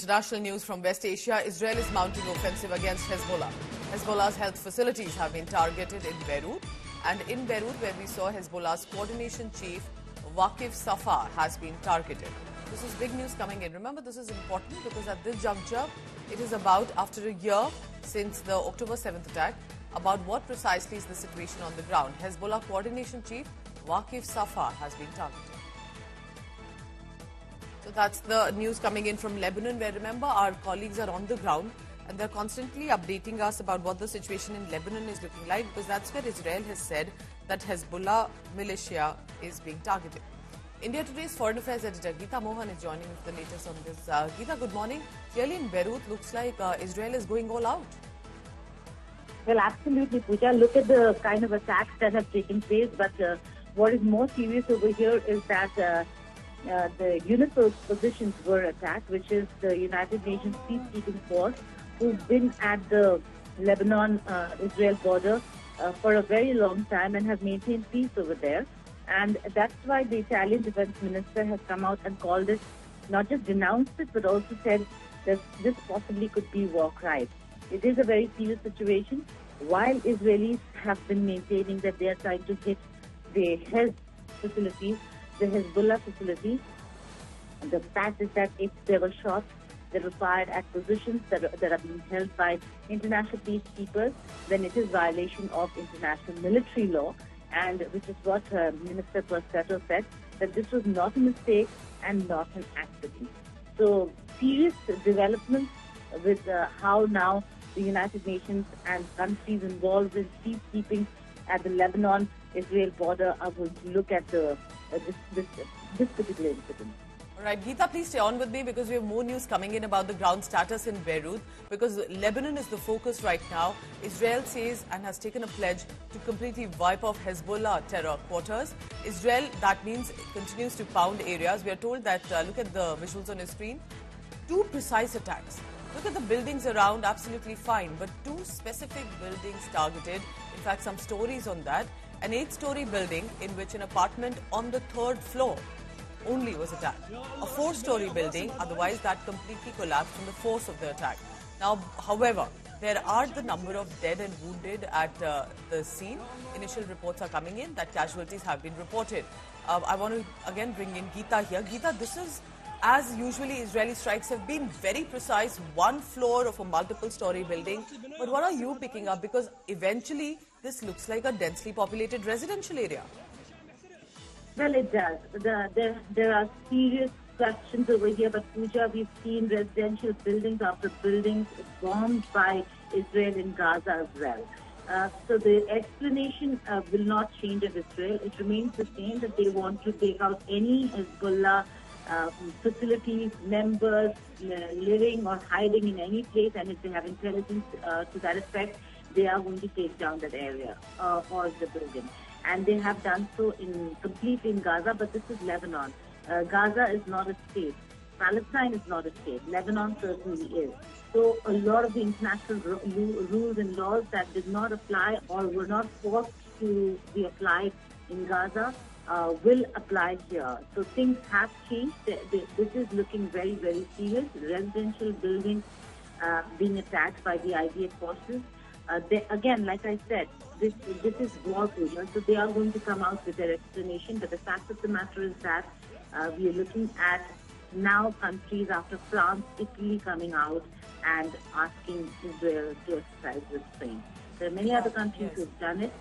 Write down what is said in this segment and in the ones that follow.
international news from West Asia. Israel is mounting offensive against Hezbollah. Hezbollah's health facilities have been targeted in Beirut. And in Beirut, where we saw Hezbollah's coordination chief, Waqif Safar, has been targeted. This is big news coming in. Remember, this is important because at this juncture, it is about, after a year since the October 7th attack, about what precisely is the situation on the ground. Hezbollah coordination chief, Waqif Safar, has been targeted. So that's the news coming in from Lebanon, where, remember, our colleagues are on the ground and they're constantly updating us about what the situation in Lebanon is looking like, because that's where Israel has said that Hezbollah militia is being targeted. India Today's Foreign Affairs editor Geeta Mohan is joining with the latest on this. Geeta, good morning. Clearly in Beirut, looks like Israel is going all out. Well, absolutely, Pooja. Look at the kind of attacks that have taken place. But what is more serious over here is that the UNIFIL positions were attacked, which is the United Nations peacekeeping force, who've been at the Lebanon-Israel border for a very long time and have maintained peace over there. And that's why the Italian defense minister has come out and called it, not just denounced it, but also said that this possibly could be war crimes. It is a very serious situation. While Israelis have been maintaining that they are trying to hit the facilities, the Hezbollah facilities, the fact is that if there were shots that were fired at positions that are being held by international peacekeepers, then it is violation of international military law, and which is what Minister Costello said, that this was not a mistake and not an accident. So serious developments with how now the United Nations and countries involved in peacekeeping at the Lebanon-Israel border are going to look at this particular incident. All right, Geeta, please stay on with me because we have more news coming in about the ground status in Beirut, because Lebanon is the focus right now. Israel says and has taken a pledge to completely wipe off Hezbollah terror quarters. Israel, that means, continues to pound areas. We are told that, look at the visuals on your screen, 2 precise attacks. Look at the buildings around, absolutely fine, but 2 specific buildings targeted. In fact, some stories on that. An 8-story building in which an apartment on the 3rd floor only was attacked. A 4-story building, otherwise that completely collapsed from the force of the attack. Now, however, there are the number of dead and wounded at the scene. Initial reports are coming in that casualties have been reported. I want to again bring in Geeta here. Geeta, this is, as usually Israeli strikes have been very precise, 1 floor of a multiple-story building. But what are you picking up? Because eventually this looks like a densely populated residential area. Well, it does. There are serious questions over here, but Pooja, we've seen residential buildings after buildings bombed by Israel in Gaza as well. So the explanation will not change of Israel. It remains the same, that they want to take out any Hezbollah facilities, members living or hiding in any place, and if they have intelligence to that effect, they are going to take down that area or the building. And they have done so completely in Gaza, but this is Lebanon. Gaza is not a state. Palestine is not a state. Lebanon certainly is. So a lot of the international rules and laws that did not apply or were not forced to be applied in Gaza will apply here. So things have changed. This is looking very, very serious. Residential buildings being attacked by the IDF forces. Again, like I said, this is war, so they are going to come out with their explanation. But the fact of the matter is that we are looking at now countries after France, Italy coming out and asking Israel to exercise restraint. There are many other countries who have done it.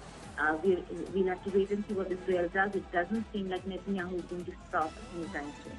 We'll have to wait and see what Israel does. It doesn't seem like Netanyahu is going to stop anytime soon.